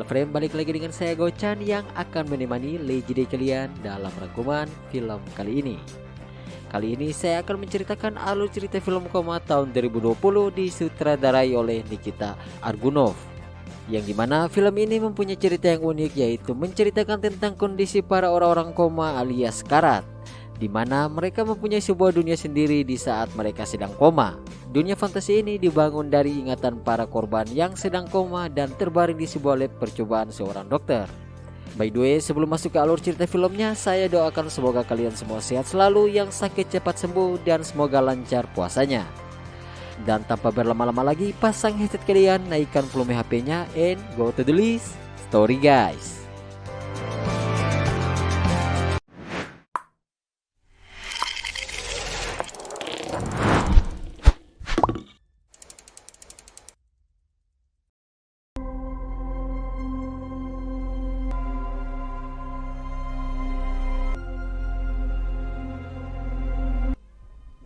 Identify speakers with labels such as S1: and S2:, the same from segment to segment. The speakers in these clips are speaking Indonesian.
S1: Frame, balik lagi dengan saya Gochan yang akan menemani Legend kalian dalam rangkuman film kali ini. Kali ini saya akan menceritakan alur cerita film Koma tahun 2020 disutradarai oleh Nikita Argunov, yang dimana film ini mempunyai cerita yang unik, yaitu menceritakan tentang kondisi para orang-orang koma alias karat, dimana mereka mempunyai sebuah dunia sendiri di saat mereka sedang koma. Dunia fantasi ini dibangun dari ingatan para korban yang sedang koma dan terbaring di sebuah lab percobaan seorang dokter. By the way, sebelum masuk ke alur cerita filmnya, saya doakan semoga kalian semua sehat selalu, yang sakit cepat sembuh, dan semoga lancar puasanya. Dan tanpa berlama-lama lagi, pasang headset kalian, naikkan volume HP-nya, and go to the list story guys.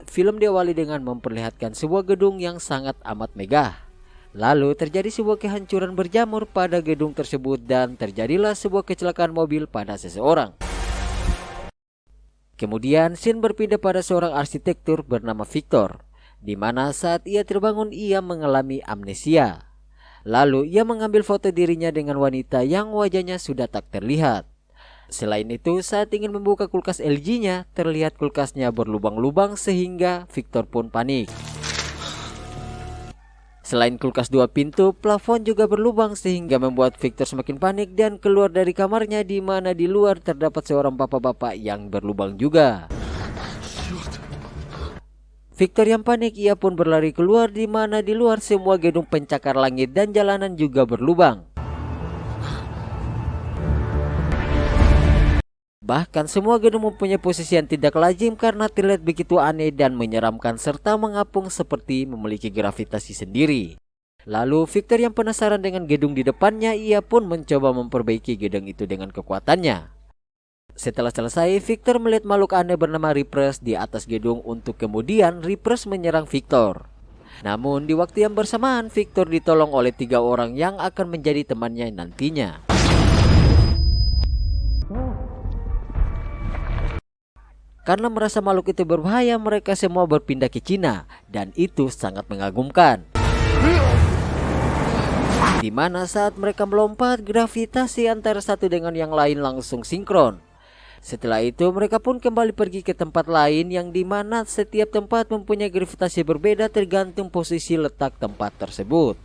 S1: Film diawali dengan memperlihatkan sebuah gedung yang sangat amat megah. Lalu terjadi sebuah kehancuran berjamur pada gedung tersebut dan terjadilah sebuah kecelakaan mobil pada seseorang. Kemudian scene berpindah pada seorang arsitektur bernama Victor, di mana saat ia terbangun ia mengalami amnesia. Lalu ia mengambil foto dirinya dengan wanita yang wajahnya sudah tak terlihat. Selain itu, saat ingin membuka kulkas LG-nya, terlihat kulkasnya berlubang-lubang sehingga Victor pun panik. Selain kulkas 2 pintu, plafon juga berlubang sehingga membuat Victor semakin panik dan keluar dari kamarnya, di mana di luar terdapat seorang bapak-bapak yang berlubang juga. Victor yang panik, ia pun berlari keluar, di mana di luar semua gedung pencakar langit dan jalanan juga berlubang. Bahkan semua gedung mempunyai posisi yang tidak lazim karena terlihat begitu aneh dan menyeramkan serta mengapung seperti memiliki gravitasi sendiri. Lalu Victor yang penasaran dengan gedung di depannya, ia pun mencoba memperbaiki gedung itu dengan kekuatannya. Setelah selesai, Victor melihat makhluk aneh bernama Reapers di atas gedung untuk kemudian Reapers menyerang Victor. Namun di waktu yang bersamaan, Victor ditolong oleh 3 orang yang akan menjadi temannya nantinya. Karena merasa makhluk itu berbahaya, mereka semua berpindah ke Cina, dan itu sangat mengagumkan. Dimana saat mereka melompat, gravitasi antara satu dengan yang lain langsung sinkron. Setelah itu mereka pun kembali pergi ke tempat lain, yang dimana setiap tempat mempunyai gravitasi berbeda tergantung posisi letak tempat tersebut.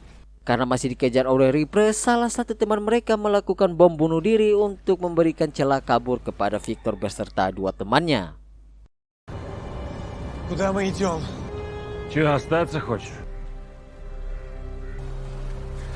S1: Karena masih dikejar oleh Reapers, salah satu teman mereka melakukan bom bunuh diri untuk memberikan celah kabur kepada Victor beserta 2 temannya.
S2: Куда мы идем?
S3: Чего, остаться хочешь?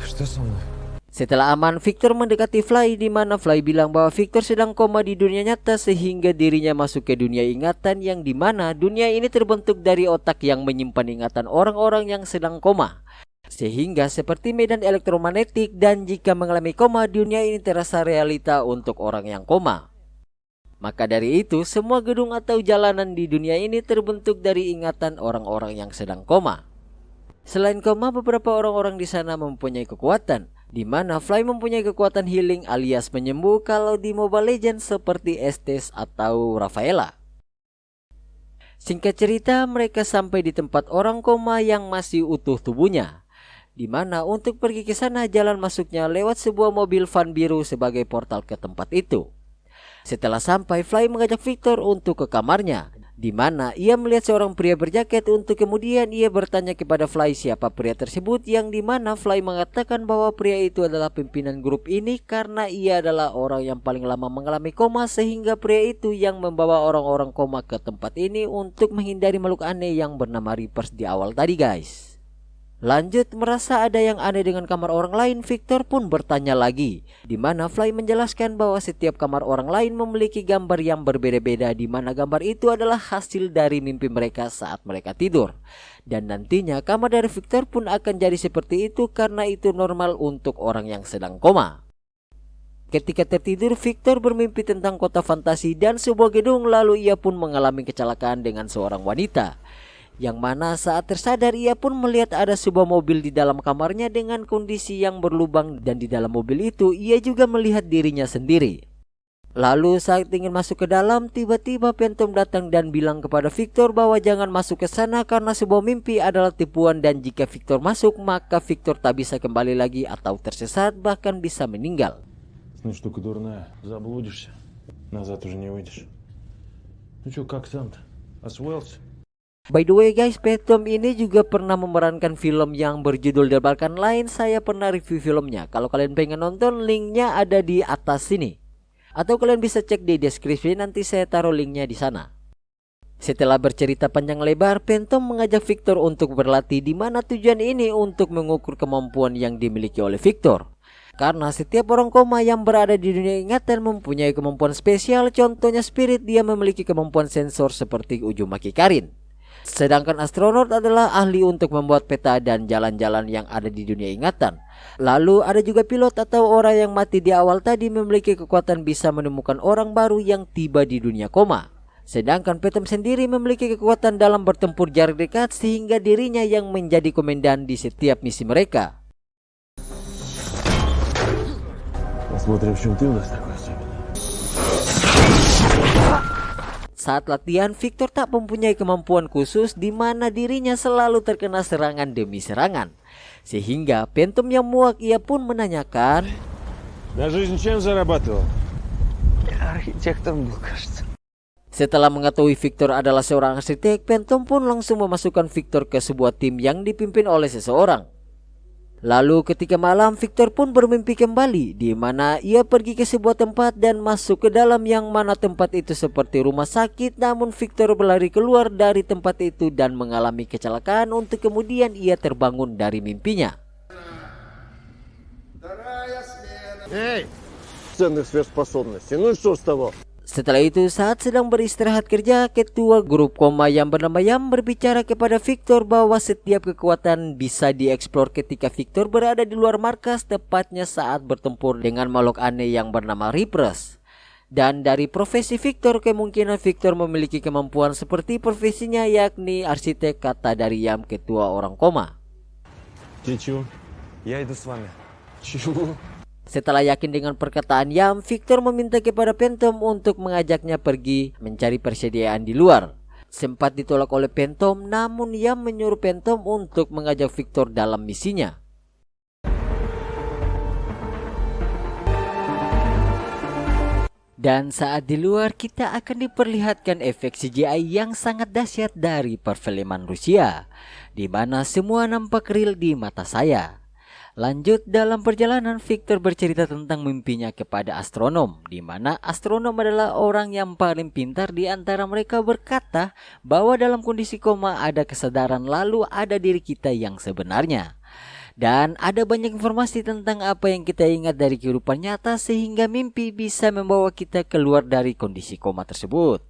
S2: Что со мной?
S1: Setelah aman, Victor mendekati Fly, di mana Fly bilang bahwa Victor sedang koma di dunia nyata sehingga dirinya masuk ke dunia ingatan, yang dimana dunia ini terbentuk dari otak yang menyimpan ingatan orang-orang yang sedang koma. Sehingga seperti medan elektromagnetik, dan jika mengalami koma, dunia ini terasa realita untuk orang yang koma. Maka dari itu, semua gedung atau jalanan di dunia ini terbentuk dari ingatan orang-orang yang sedang koma. Selain koma, beberapa orang-orang di sana mempunyai kekuatan, di mana Fly mempunyai kekuatan healing alias menyembuh kalau di Mobile Legends seperti Estes atau Rafaela. Singkat cerita, mereka sampai di tempat orang koma yang masih utuh tubuhnya, di mana untuk pergi ke sana jalan masuknya lewat sebuah mobil van biru sebagai portal ke tempat itu. Setelah sampai, Fly mengajak Victor untuk ke kamarnya, di mana ia melihat seorang pria berjaket, untuk kemudian ia bertanya kepada Fly siapa pria tersebut, yang dimana Fly mengatakan bahwa pria itu adalah pimpinan grup ini karena ia adalah orang yang paling lama mengalami koma, sehingga pria itu yang membawa orang-orang koma ke tempat ini untuk menghindari makhluk aneh yang bernama Reapers di awal tadi guys. Lanjut, merasa ada yang aneh dengan kamar orang lain, Victor pun bertanya lagi, di mana Fly menjelaskan bahwa setiap kamar orang lain memiliki gambar yang berbeda-beda, di mana gambar itu adalah hasil dari mimpi mereka saat mereka tidur. Dan nantinya kamar dari Victor pun akan jadi seperti itu karena itu normal untuk orang yang sedang koma. Ketika tertidur, Victor bermimpi tentang kota fantasi dan sebuah gedung, lalu ia pun mengalami kecelakaan dengan seorang wanita, Yang mana saat tersadar ia pun melihat ada sebuah mobil di dalam kamarnya dengan kondisi yang berlubang, dan di dalam mobil itu ia juga melihat dirinya sendiri. Lalu saat ingin masuk ke dalam, tiba-tiba Phantom datang dan bilang kepada Victor bahwa jangan masuk ke sana karena sebuah mimpi adalah tipuan, dan jika Victor masuk maka Victor tak bisa kembali lagi atau tersesat bahkan bisa meninggal.
S3: Ну, штука дурная. Заблудишься. Назад уже не выйдешь. Ну чё, как сам-то? Освоился?
S1: By the way guys, Phantom ini juga pernah memerankan film yang berjudul The Balkan Line. Saya pernah review filmnya. Kalau kalian pengen nonton, linknya ada di atas sini. Atau kalian bisa cek di deskripsi, nanti saya taruh linknya di sana. Setelah bercerita panjang lebar, Phantom mengajak Victor untuk berlatih, di mana tujuan ini untuk mengukur kemampuan yang dimiliki oleh Victor. Karena setiap orang koma yang berada di dunia ingatan mempunyai kemampuan spesial. Contohnya Spirit, dia memiliki kemampuan sensor seperti Uzumaki Karin. Sedangkan astronot adalah ahli untuk membuat peta dan jalan-jalan yang ada di dunia ingatan. Lalu ada juga pilot atau orang yang mati di awal tadi memiliki kekuatan bisa menemukan orang baru yang tiba di dunia koma. Sedangkan Phantom sendiri memiliki kekuatan dalam bertempur jarak dekat sehingga dirinya yang menjadi komandan di setiap misi mereka.
S3: Посмотрим, в чем ты у нас такой особенный.
S1: Saat latihan, Victor tak mempunyai kemampuan khusus di mana dirinya selalu terkena serangan demi serangan. Sehingga Phantom yang muak ia pun menanyakan,
S3: На жизнь чем зарабатывал?
S2: Архитектором был, кажется.
S1: setelah mengetahui Victor adalah seorang arsitek, Phantom pun langsung memasukkan Victor ke sebuah tim yang dipimpin oleh seseorang. Lalu ketika malam, Victor pun bermimpi kembali, di mana ia pergi ke sebuah tempat dan masuk ke dalam, yang mana tempat itu seperti rumah sakit. Namun Victor berlari keluar dari tempat itu dan mengalami kecelakaan untuk kemudian ia terbangun dari mimpinya.
S2: Ценных сверхспособностей. Ну и что с того?
S1: Setelah itu, saat sedang beristirahat kerja, ketua grup koma yang bernama Yam berbicara kepada Victor bahwa setiap kekuatan bisa dieksplor ketika Victor berada di luar markas, tepatnya saat bertempur dengan makhluk aneh yang bernama Reapers. Dan dari profesi Victor, kemungkinan Victor memiliki kemampuan seperti profesinya, yakni arsitek, kata dari Yam, ketua orang koma.
S3: Ты чего?
S2: Я иду с вами.
S3: Чего?
S1: Setelah yakin dengan perkataan Yam, Victor meminta kepada Phantom untuk mengajaknya pergi mencari persediaan di luar. Sempat ditolak oleh Phantom, namun Yam menyuruh Phantom untuk mengajak Victor dalam misinya. Dan saat di luar, kita akan diperlihatkan efek CGI yang sangat dahsyat dari perfilman Rusia, di mana semua nampak real di mata saya. Lanjut, dalam perjalanan Victor bercerita tentang mimpinya kepada astronom, di mana astronom adalah orang yang paling pintar di antara mereka, berkata bahwa dalam kondisi koma ada kesadaran, lalu ada diri kita yang sebenarnya. Dan ada banyak informasi tentang apa yang kita ingat dari kehidupan nyata, sehingga mimpi bisa membawa kita keluar dari kondisi koma tersebut.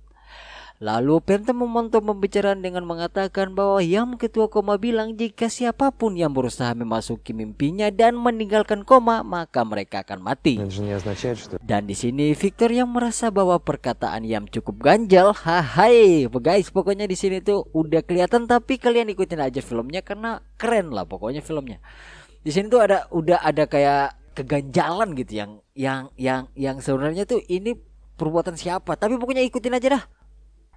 S1: Lalu Phantom memantau pembicaraan dengan mengatakan bahwa Yam, ketua koma, bilang jika siapapun yang berusaha memasuki mimpinya dan meninggalkan koma, maka mereka akan mati.
S2: Это же не означает, что...
S1: Dan di sini Victor yang merasa bahwa perkataan Yam cukup ganjal. Hai guys, pokoknya di sini tuh udah kelihatan, tapi kalian ikutin aja filmnya karena keren lah pokoknya filmnya. Di sini tuh udah ada kayak keganjalan gitu yang sebenarnya tuh ini perbuatan siapa, tapi pokoknya ikutin aja dah.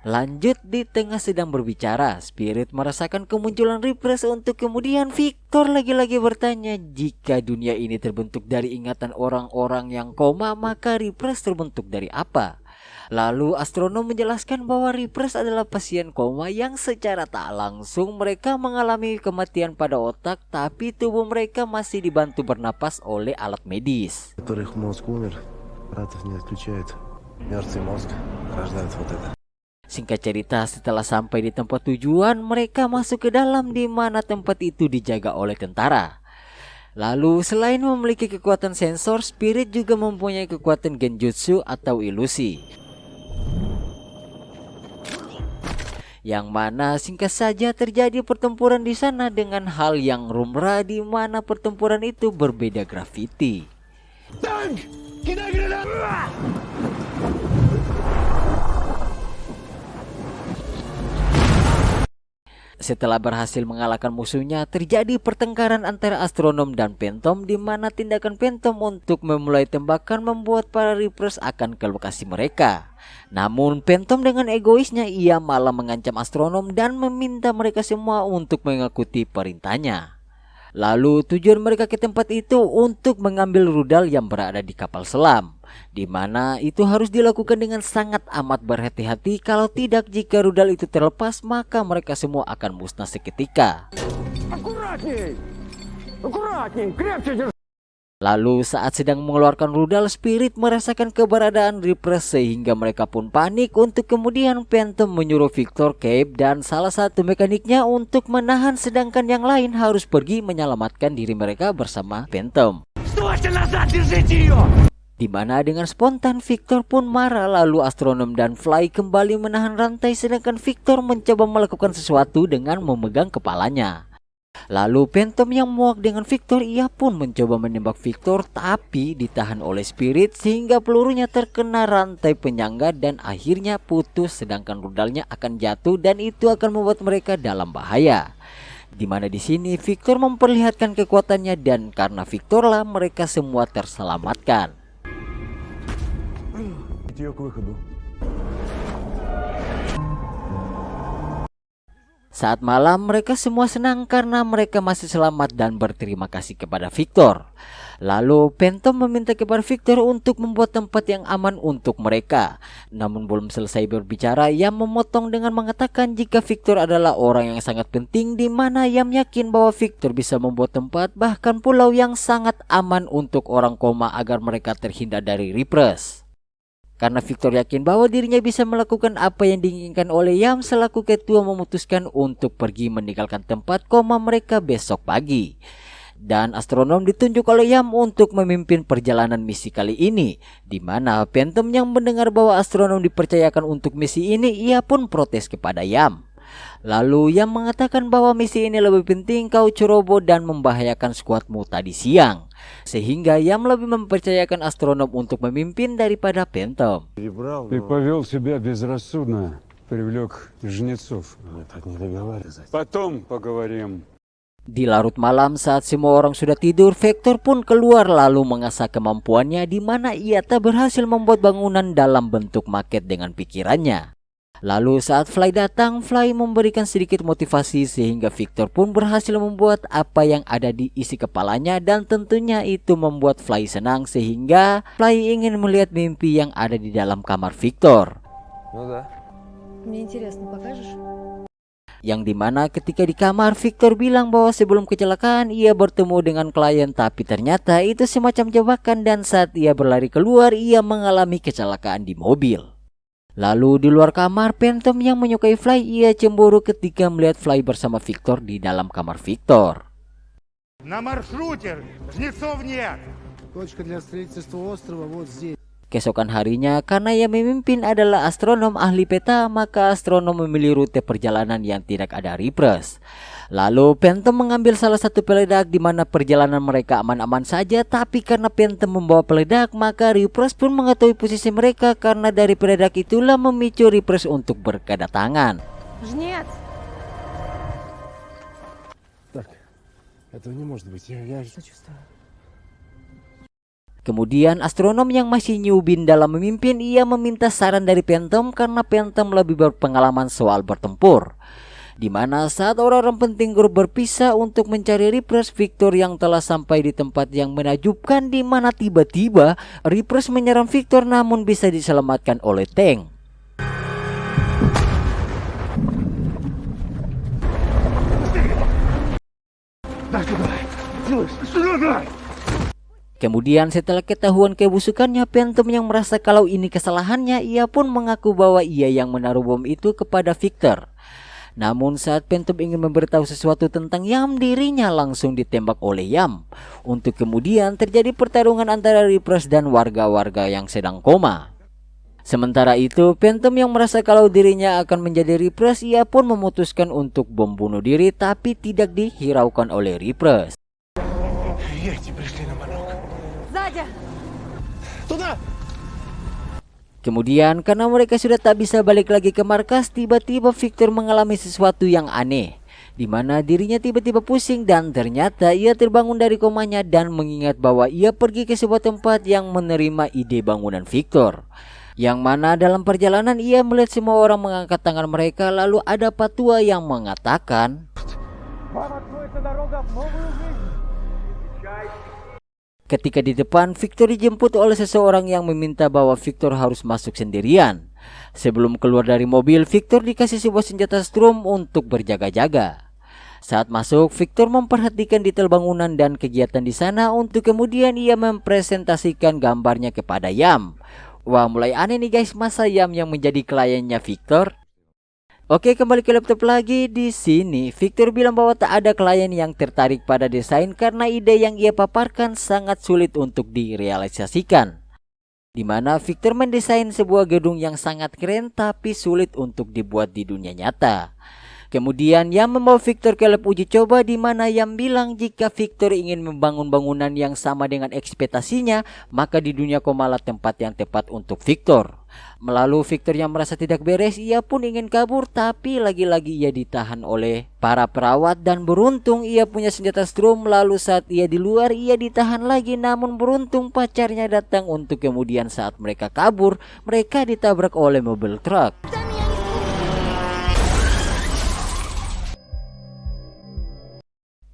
S1: Lanjut, di tengah sedang berbicara, Spirit merasakan kemunculan Reapers untuk kemudian Victor lagi-lagi bertanya jika dunia ini terbentuk dari ingatan orang-orang yang koma, maka Reapers terbentuk dari apa? Lalu astronom menjelaskan bahwa Reapers adalah pasien koma yang secara tak langsung mereka mengalami kematian pada otak, tapi tubuh mereka masih dibantu bernapas oleh alat medis.
S2: Которых мозг умер, аппаратов не отключает. Мертвый мозг рождает вот это.
S1: Singkat cerita, setelah sampai di tempat tujuan, mereka masuk ke dalam, di mana tempat itu dijaga oleh tentara. Lalu selain memiliki kekuatan sensor, Spirit juga mempunyai kekuatan genjutsu atau ilusi, yang mana singkat saja terjadi pertempuran di sana dengan hal yang lumrah, di mana pertempuran itu berbeda graviti. Setelah berhasil mengalahkan musuhnya, terjadi pertengkaran antara astronom dan Phantom, di mana tindakan Phantom untuk memulai tembakan membuat para Reapers akan ke lokasi mereka. Namun Phantom dengan egoisnya ia malah mengancam astronom dan meminta mereka semua untuk mengikuti perintahnya. Lalu tujuan mereka ke tempat itu untuk mengambil rudal yang berada di kapal selam, di mana itu harus dilakukan dengan sangat amat berhati-hati. Kalau tidak, jika rudal itu terlepas, maka mereka semua akan musnah seketika. Lalu saat sedang mengeluarkan rudal, Spirit merasakan keberadaan Reapers sehingga mereka pun panik. Untuk kemudian Phantom menyuruh Victor, Cape, dan salah satu mekaniknya untuk menahan, sedangkan yang lain harus pergi menyelamatkan diri mereka bersama Phantom. Di mana dengan spontan Victor pun marah, lalu astronom dan Fly kembali menahan rantai, sedangkan Victor mencoba melakukan sesuatu dengan memegang kepalanya. Lalu Phantom yang muak dengan Victor, ia pun mencoba menembak Victor, tapi ditahan oleh Spirit sehingga pelurunya terkena rantai penyangga dan akhirnya putus, sedangkan rudalnya akan jatuh dan itu akan membuat mereka dalam bahaya. Di mana di sini Victor memperlihatkan kekuatannya dan karena Victor lah mereka semua terselamatkan. Saat malam mereka semua senang karena mereka masih selamat dan berterima kasih kepada Victor. Lalu Phantom meminta kepada Victor untuk membuat tempat yang aman untuk mereka. Namun belum selesai berbicara, Yam memotong dengan mengatakan jika Victor adalah orang yang sangat penting, di mana Yam yakin bahwa Victor bisa membuat tempat bahkan pulau yang sangat aman untuk orang koma agar mereka terhindar dari Reapers. Karena Victor yakin bahwa dirinya bisa melakukan apa yang diinginkan oleh Yam, selaku ketua memutuskan untuk pergi meninggalkan tempat koma mereka besok pagi. Dan astronom ditunjuk oleh Yam untuk memimpin perjalanan misi kali ini, di mana Phantom yang mendengar bahwa astronom dipercayakan untuk misi ini, ia pun protes kepada Yam. Lalu Yam mengatakan bahwa misi ini lebih penting, kau ceroboh dan membahayakan skuadmu tadi siang. Sehingga Yam lebih mempercayakan astronom untuk memimpin daripada Phantom.
S4: Ты повел себя безрассудно, привлек жнецов.
S2: Мы так не договаривались.
S4: Потом поговорим.
S1: Di larut malam saat semua orang sudah tidur, Vector pun keluar lalu mengasah kemampuannya, di mana ia tak berhasil membuat bangunan dalam bentuk maket dengan pikirannya. Lalu saat Fly datang, Fly memberikan sedikit motivasi sehingga Victor pun berhasil membuat apa yang ada di isi kepalanya, dan tentunya itu membuat Fly senang sehingga Fly ingin melihat mimpi yang ada di dalam kamar Victor.
S2: Ну да.
S5: Мне интересно, покажешь?
S1: Yang dimana ketika di kamar, Victor bilang bahwa sebelum kecelakaan ia bertemu dengan klien, tapi ternyata itu semacam jebakan, dan saat ia berlari keluar ia mengalami kecelakaan di mobil. Lalu di luar kamar, Phantom yang menyukai Fly, ia cemburu ketika melihat Fly bersama Victor di dalam kamar Victor.
S6: На маршруте жнецов нет.
S2: Точка для строительства острова вот здесь.
S1: Keesokan harinya, karena yang memimpin adalah astronom ahli peta, maka astronom memilih rute perjalanan yang tidak ada Reapers. Lalu Phantom mengambil salah satu peledak, di mana perjalanan mereka aman-aman saja, tapi karena Phantom membawa peledak, maka Reapers pun mengetahui posisi mereka, karena dari peledak itulah memicu Reapers untuk berkedatangan.
S5: Жнец!
S2: Так, этого не может быть. Я
S5: Сочувствую.
S1: Kemudian astronom yang masih nyubin dalam memimpin, ia meminta saran dari Phantom karena Phantom lebih berpengalaman soal bertempur. Di mana saat orang-orang penting grup berpisah untuk mencari Reapers, Victor yang telah sampai di tempat yang menakjubkan, di mana tiba-tiba Reapers menyerang Victor namun bisa diselamatkan oleh tank. Kemudian setelah ketahuan kebusukannya, Phantom yang merasa kalau ini kesalahannya, ia pun mengaku bahwa ia yang menaruh bom itu kepada Victor. Namun saat Phantom ingin memberitahu sesuatu tentang Yam, dirinya langsung ditembak oleh Yam. Untuk kemudian terjadi pertarungan antara Reapers dan warga-warga yang sedang koma. Sementara itu, Phantom yang merasa kalau dirinya akan menjadi Reapers, ia pun memutuskan untuk bom bunuh diri, tapi tidak dihiraukan oleh Reapers.
S2: Эти пришли на манок.
S5: Сзади!
S2: Туда!
S1: Kemudian karena mereka sudah tak bisa balik lagi ke markas, tiba-tiba Victor mengalami sesuatu yang aneh. di mana dirinya tiba-tiba pusing dan ternyata ia terbangun dari komanya dan mengingat bahwa ia pergi ke sebuah tempat yang menerima ide bangunan Victor. Yang mana dalam perjalanan ia melihat semua orang mengangkat tangan mereka, lalu ada patua yang mengatakan, ketika di depan, Victor dijemput oleh seseorang yang meminta bahwa Victor harus masuk sendirian. Sebelum keluar dari mobil, Victor dikasih sebuah senjata strum untuk berjaga-jaga. Saat masuk, Victor memperhatikan detail bangunan dan kegiatan di sana untuk kemudian ia mempresentasikan gambarnya kepada Yam. Wah, mulai aneh nih guys, masa Yam yang menjadi kliennya Victor? Oke, kembali ke laptop lagi. Di sini Victor bilang bahwa tak ada klien yang tertarik pada desain karena ide yang ia paparkan sangat sulit untuk direalisasikan. Di mana Victor mendesain sebuah gedung yang sangat keren tapi sulit untuk dibuat di dunia nyata. Kemudian Yam membawa Victor ke lab uji coba, di mana Yam bilang jika Victor ingin membangun bangunan yang sama dengan ekspektasinya, maka di dunia komalah tempat yang tepat untuk Victor. Melalui Victor yang merasa tidak beres, ia pun ingin kabur, tapi lagi-lagi ia ditahan oleh para perawat dan beruntung ia punya senjata strum. Lalu saat ia di luar, ia ditahan lagi, namun beruntung pacarnya datang untuk kemudian saat mereka kabur, mereka ditabrak oleh mobil truk.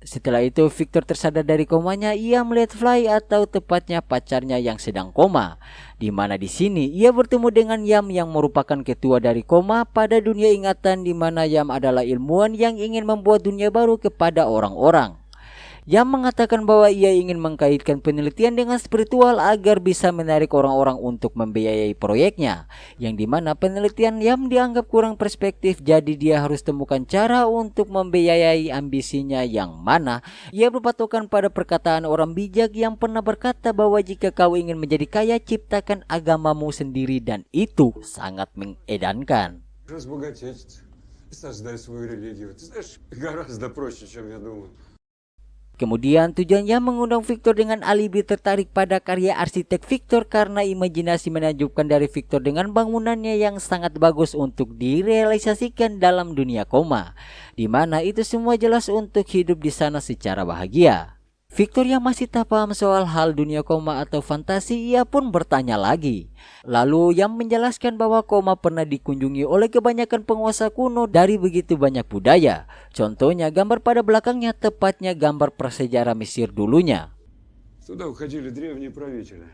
S1: Setelah itu Victor tersadar dari komanya, ia melihat Fly atau tepatnya pacarnya yang sedang koma. Di mana di sini ia bertemu dengan Yam yang merupakan ketua dari koma pada dunia ingatan, di mana Yam adalah ilmuwan yang ingin membuat dunia baru kepada orang-orang. Yam mengatakan bahwa ia ingin mengkaitkan penelitian dengan spiritual agar bisa menarik orang-orang untuk membiayai proyeknya, yang dimana penelitian Yam dianggap kurang perspektif, jadi dia harus temukan cara untuk membiayai ambisinya, yang mana ia berpatokan pada perkataan orang bijak yang pernah berkata bahwa jika kau ingin menjadi kaya, ciptakan agamamu sendiri, dan itu sangat mengedankan.
S4: Разбогатеть, создать свою религию. Ты знаешь, гораздо проще, чем я думаю.
S1: Kemudian tujuannya mengundang Victor dengan alibi tertarik pada karya arsitek Victor karena imajinasi menakjubkan dari Victor dengan bangunannya yang sangat bagus untuk direalisasikan dalam dunia koma, di mana itu semua jelas untuk hidup di sana secara bahagia. Victor yang masih tak paham soal hal dunia koma atau fantasi, ia pun bertanya lagi. Lalu yang menjelaskan bahwa koma pernah dikunjungi oleh kebanyakan penguasa kuno dari begitu banyak budaya. Contohnya gambar pada belakangnya tepatnya gambar prasejarah Mesir dulunya.
S4: Туда уходили древние правители.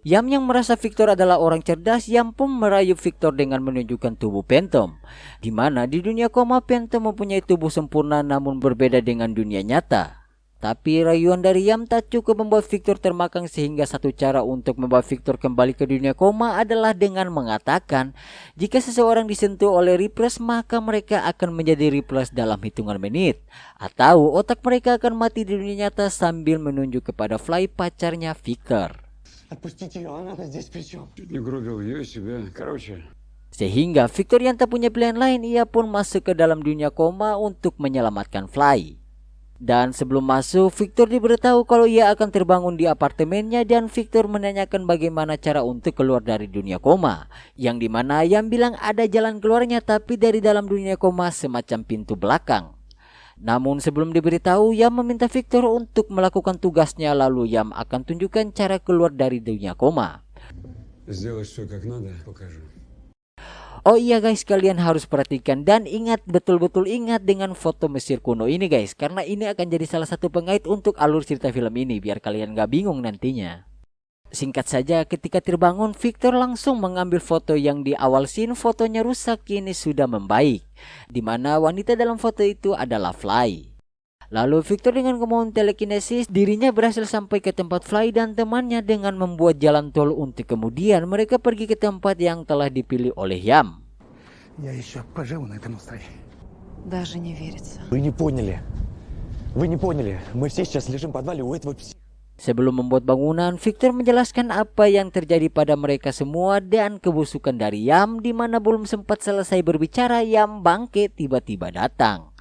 S1: Yam yang merasa Victor adalah orang cerdas, Yam pun merayu Victor dengan menunjukkan tubuh Phantom, di mana di dunia koma Phantom mempunyai tubuh sempurna namun berbeda dengan dunia nyata. Tapi rayuan dari Yam tak cukup membuat Victor termakan, sehingga satu cara untuk membawa Victor kembali ke dunia koma adalah dengan mengatakan jika seseorang disentuh oleh Replace maka mereka akan menjadi Replace dalam hitungan menit, atau otak mereka akan mati di dunia nyata, sambil menunjuk kepada Fly, pacarnya Victor.
S2: Отпустите ее, она здесь при чем?
S4: Чуть не гробил ее и себя. Короче,
S1: Sehingga Victor yang tak punya pilihan lain, ia pun masuk ke dalam dunia koma untuk menyelamatkan Fly. Dan sebelum masuk, Victor diberitahu kalau ia akan terbangun di apartemennya, dan Victor menanyakan bagaimana cara untuk keluar dari dunia koma, yang dimana Yam bilang ada jalan keluarnya tapi dari dalam dunia koma semacam pintu belakang. Namun sebelum diberitahu, Yam meminta Victor untuk melakukan tugasnya, lalu Yam akan tunjukkan cara keluar dari dunia koma.
S4: сделать все как надо, покажу.
S1: Oh iya guys, kalian harus perhatikan dan ingat, betul-betul ingat dengan foto Mesir kuno ini guys, karena ini akan jadi salah satu pengait untuk alur cerita film ini biar kalian gak bingung nantinya. Singkat saja, ketika terbangun, Victor langsung mengambil foto yang di awal scene fotonya rusak kini sudah membaik, dimana wanita dalam foto itu adalah Fly. Lalu Victor dengan kemampuan telekinesis, dirinya berhasil sampai ke tempat Fly dan temannya dengan membuat jalan tol untuk kemudian mereka pergi ke tempat yang telah dipilih oleh Yam.
S6: Я еще поживу на этом острове.
S5: Даже не верится.
S2: Вы не поняли. Вы не поняли. Мы все сейчас лежим в подвале у этого пси...
S1: Sebelum membuat bangunan, Victor menjelaskan apa yang terjadi pada mereka semua dan kebusukan dari Yam, di mana belum sempat selesai berbicara, Yam bangkit tiba-tiba datang.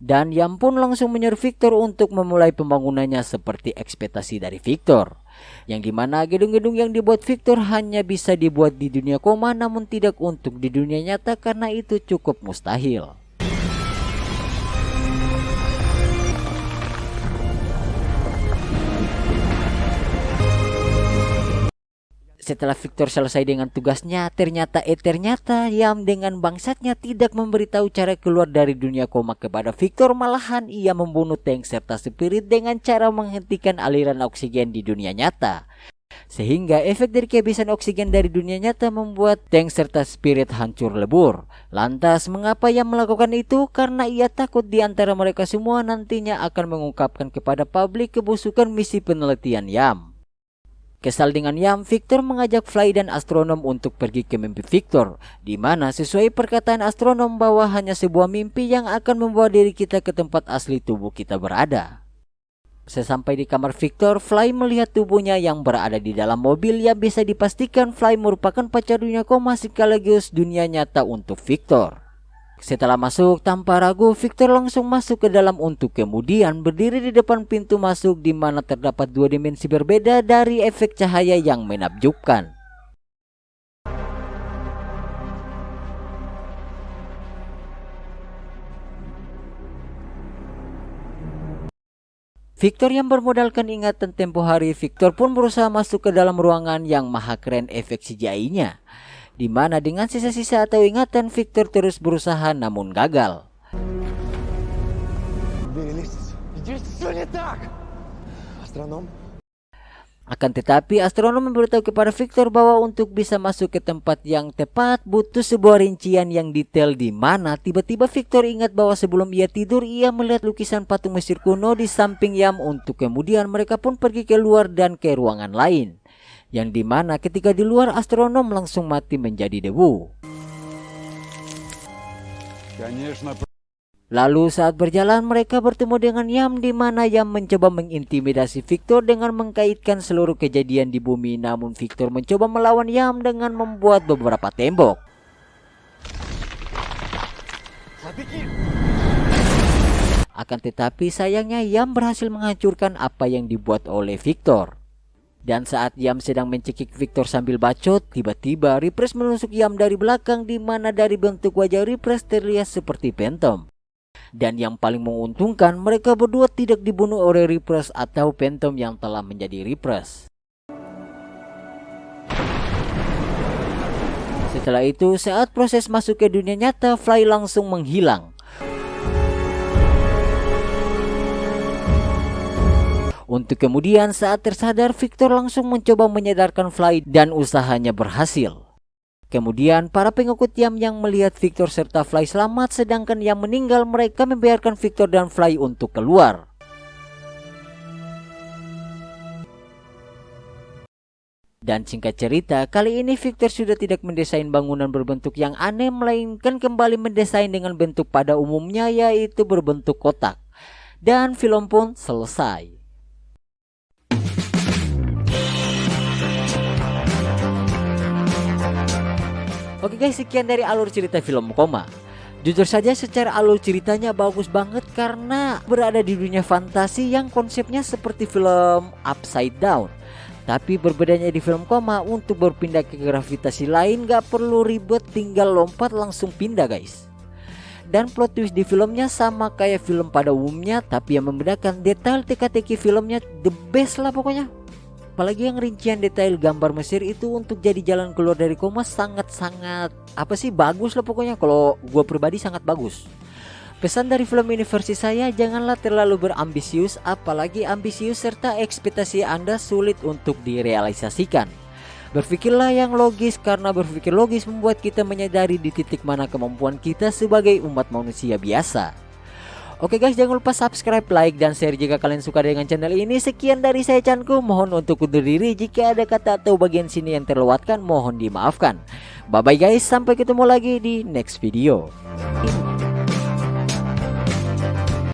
S1: Dan Yam pun langsung menyuruh Victor untuk memulai pembangunannya seperti ekspektasi dari Victor, yang dimana gedung-gedung yang dibuat Victor hanya bisa dibuat di dunia koma namun tidak untuk di dunia nyata karena itu cukup mustahil. Setelah Victor selesai dengan tugasnya, ternyata Yam dengan bangsatnya tidak memberitahu cara keluar dari dunia koma kepada Victor. Malahan ia membunuh Tank serta Spirit dengan cara menghentikan aliran oksigen di dunia nyata. Sehingga efek dari kehabisan oksigen dari dunia nyata membuat Tank serta Spirit hancur lebur. Lantas mengapa Yam melakukan itu? Karena ia takut di antara mereka semua nantinya akan mengungkapkan kepada publik kebusukan misi penelitian Yam. Kesal dengan Yam, Victor mengajak Fly dan Astronom untuk pergi ke mimpi Victor, di mana sesuai perkataan Astronom bahwa hanya sebuah mimpi yang akan membawa diri kita ke tempat asli tubuh kita berada. Sesampai di kamar Victor, Fly melihat tubuhnya yang berada di dalam mobil yang bisa dipastikan Fly merupakan pacar dunia koma sekaligus dunia nyata untuk Victor. Setelah masuk, tanpa ragu Victor langsung masuk ke dalam untuk kemudian berdiri di depan pintu masuk di mana terdapat dua dimensi berbeda dari efek cahaya yang menakjubkan. Victor yang bermodalkan ingatan tempo hari, Victor pun berusaha masuk ke dalam ruangan yang maha keren efek CGI-nya. Di mana dengan sisa-sisa atau ingatan Victor terus berusaha namun gagal. Akan tetapi Astronom memberitahu kepada Victor bahwa untuk bisa masuk ke tempat yang tepat butuh sebuah rincian yang detail, di mana tiba-tiba Victor ingat bahwa sebelum ia tidur ia melihat lukisan patung Mesir kuno di samping Yam, untuk kemudian mereka pun pergi keluar dan ke ruangan lain. Yang dimana ketika di luar Astronom langsung mati menjadi debu. Lalu saat berjalan mereka bertemu dengan Yam, di mana Yam mencoba mengintimidasi Victor dengan mengkaitkan seluruh kejadian di bumi, namun Victor mencoba melawan Yam dengan membuat beberapa tembok. Akan tetapi sayangnya Yam berhasil menghancurkan apa yang dibuat oleh Victor. Dan saat Yam sedang mencekik Victor sambil bacot, tiba-tiba Repress menusuk Yam dari belakang, di mana dari bentuk wajah Repress terlihat seperti Phantom. Dan yang paling menguntungkan, mereka berdua tidak dibunuh oleh Repress atau Phantom yang telah menjadi Repress. Setelah itu, saat proses masuk ke dunia nyata, Fly langsung menghilang. Untuk kemudian saat tersadar, Victor langsung mencoba menyadarkan Fly dan usahanya berhasil. Kemudian para pengikut Yam yang melihat Victor serta Fly selamat sedangkan Yam meninggal, mereka membiarkan Victor dan Fly untuk keluar. Dan singkat cerita, kali ini Victor sudah tidak mendesain bangunan berbentuk yang aneh, melainkan kembali mendesain dengan bentuk pada umumnya, yaitu berbentuk kotak. Dan film pun selesai. Oke guys, sekian dari alur cerita film Koma. Jujur saja secara alur ceritanya bagus banget karena berada di dunia fantasi yang konsepnya seperti film Upside Down. Tapi berbedanya di film Koma, untuk berpindah ke gravitasi lain gak perlu ribet, tinggal lompat langsung pindah guys. Dan plot twist di filmnya sama kayak film pada umumnya, tapi yang membedakan detail teka-teki filmnya the best lah pokoknya. Apalagi yang rincian detail gambar Mesir itu untuk jadi jalan keluar dari koma sangat-sangat bagus lah pokoknya. Kalau gue pribadi sangat bagus. Pesan dari film ini versi saya, janganlah terlalu berambisius, apalagi ambisius serta ekspektasi Anda sulit untuk direalisasikan. Berpikirlah yang logis, karena berpikir logis membuat kita menyadari di titik mana kemampuan kita sebagai umat manusia biasa. Oke guys, jangan lupa subscribe, like, dan share jika kalian suka dengan channel ini. Sekian dari saya Chanku, mohon untuk undur diri. Jika ada kata atau bagian sini yang terlewatkan, mohon dimaafkan. Bye bye guys, sampai ketemu lagi di next video.